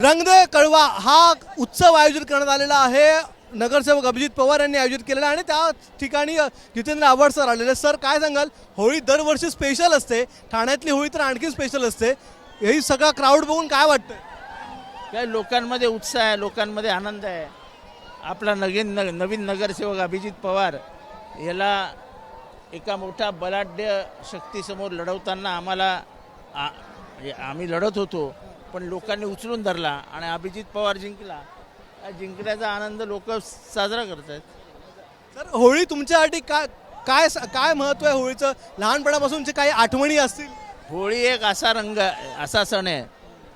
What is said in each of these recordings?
रंग दे कळवा हा उत्सव आयोजित करण्यात आलेला आहे. नगरसेवक अभिजित पवार यांनी आयोजित केलेला आहे आणि त्या ठिकाणी जितेंद्र आव्हाड सर आलेले. सर काय सांगाल, होळी दरवर्षी स्पेशल असते, ठाण्यातली होळी तर आणखी स्पेशल असते. हे सगळा क्राऊड बघून काय वाटतं? काय लोकांमध्ये उत्साह आहे, लोकांमध्ये आनंद आहे. आपला नवीन नगरसेवक अभिजित पवार याला एका मोठ्या बलाढ्य शक्तीसमोर लढवताना आम्ही लढत होतो, पण लोकांनी उचलून धरला आणि अभिजित पवार जिंकला. जिंकण्याचा आनंद लोक साजरा करत आहेत. सर होळी तुमच्यासाठी काय काय काय महत्त्व आहे होळीचं? लहानपणापासूनचे काही आठवणी असतील? होळी एक असा सण आहे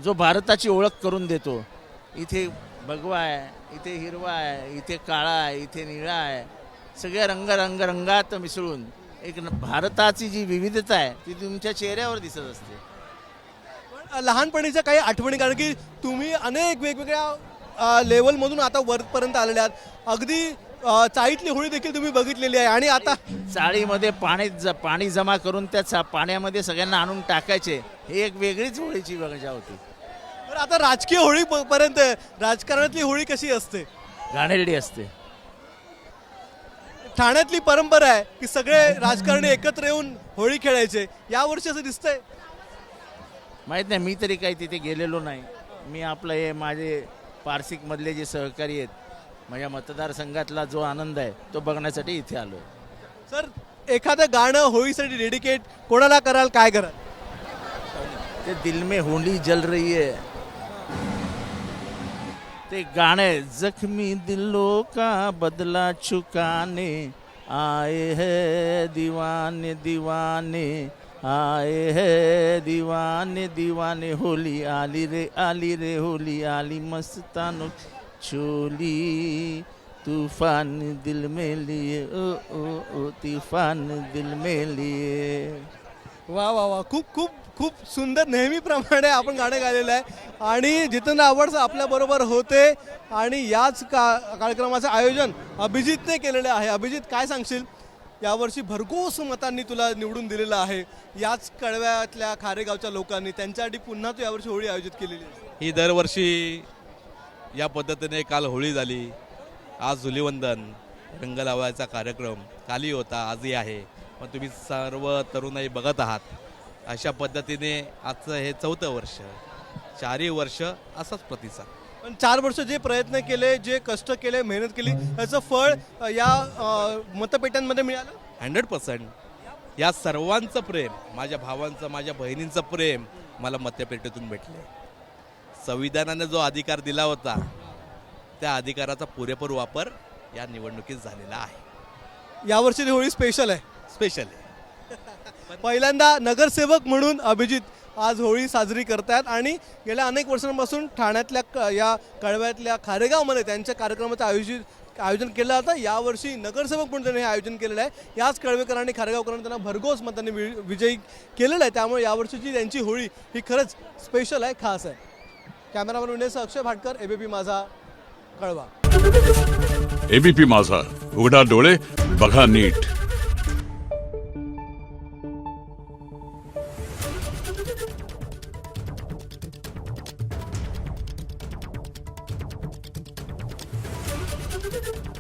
जो भारताची ओळख करून देतो. इथे भगवा आहे, इथे हिरवा आहे, इथे काळा आहे, इथे निळा आहे. सगळे रंगात मिसळून एक भारताची जी विविधता आहे ती तुमच्या चेहऱ्यावर दिसत असते. लहानपणीच्या काही आठवणी, कारण की तुम्ही अनेक वेगवेगळ्या लेवलमधून आता वरपर्यंत आलेले आहात. अगदी चाळीतली होळी देखील तुम्ही बघितलेली आहे आणि आता चाळीमध्ये पाणी जमा करून त्या पाण्यामध्ये सगळ्यांना आणून टाकायचे. ही एक वेगळीच होळीची मजा होती. तर आता राजकीय होळी पर्यंत राजकारणातली होळी कशी असते? घाणेरडी असते. ठाण्यातली परंपरा आहे की सगळे राजकारणी एकत्र येऊन होळी खेळायचे. यावर्षी असं दिसतंय? माहीत नाही, मी तरी काही तिथे गेलेलो नाही. मी आपलं हे माझे पारसिकमधले जे सहकारी आहेत, माझ्या मतदारसंघातला जो आनंद आहे तो बघण्यासाठी इथे आलो. सर एखादं गाणं होळीसाठी डेडिकेट कोणाला कराल, काय कराल? ते दिल में होली जल रही है ते गाणे, जख्मी दिलों का बदला चुकाने आए है दीवाने दीवाने, आए है दीवाने दीवाने. होली आली रे होली आली, मस्तानो चोली तूफान दिल में लिए, ओ ओ ओ तूफान दिल में लिए. वा वा वा, खूप खूप खूप सुंदर. नेहमीप्रमाणे आपण गाणं गायलेलं आहे आणि जितेंद्र आव्हाड आपल्याबरोबर होते आणि याच कार्यक्रमाचं आयोजन अभिजितने केलेलं आहे. अभिजित काय सांगशील, यावर्षी भरघोस मतांनी तुला निवडून दिलेलं आहे. याच कळव्यातल्या खारेगावच्या लोकांनी त्यांच्यासाठी पुन्हा तू यावर्षी होळी आयोजित केलेली आहे. ही दरवर्षी या पद्धतीने काल होळी झाली, आज धुलिवंदन रंग लावायचा कार्यक्रम काली होता, आजही आहे. पण तुम्ही सर्व तरुणाई बघत आहात. अशा पद्धतीने आजचं हे 4थं वर्ष, 4ही वर्ष असाच प्रतिसाद. पण 4 वर्ष जे प्रयत्न केले, जे कष्ट केले, मेहनत केली, त्याचं फळ या मतपेट्यांमध्ये मिळालं. 100% या सर्वांचं प्रेम, माझ्या भावांचं, माझ्या बहिणींचं प्रेम मला मतपेटीतून भेटले. संविधानाने जो अधिकार दिला होता त्या अधिकाराचा पुरेपूर वापर या निवडणुकीत झालेला आहे. यावर्षी होळी स्पेशल आहे. स्पेशल आहे. पहिल्यांदा नगरसेवक म्हणून अभिजित आज होळी साजरी करतायत आणि गेल्या अनेक वर्षांपासून ठाण्यातल्या या कळव्यातल्या खारेगावमध्ये त्यांच्या कार्यक्रमाचं आयोजन केलं जातं. यावर्षी नगरसेवक म्हणून त्यांनी हे आयोजन केलेलं आहे. याच कळवेकरांनी खारेगावकरांनी त्यांना भरघोस मतांनी विजयी केलेलं आहे. त्यामुळे यावर्षीची त्यांची होळी ही खरंच स्पेशल आहे, खास आहे. कॅमेरामॅन विनेश अक्षय भाटकर, एबीपी माझा, कळवा. एबीपी माझा, उघडा डोळे बघा नीट. Thank you.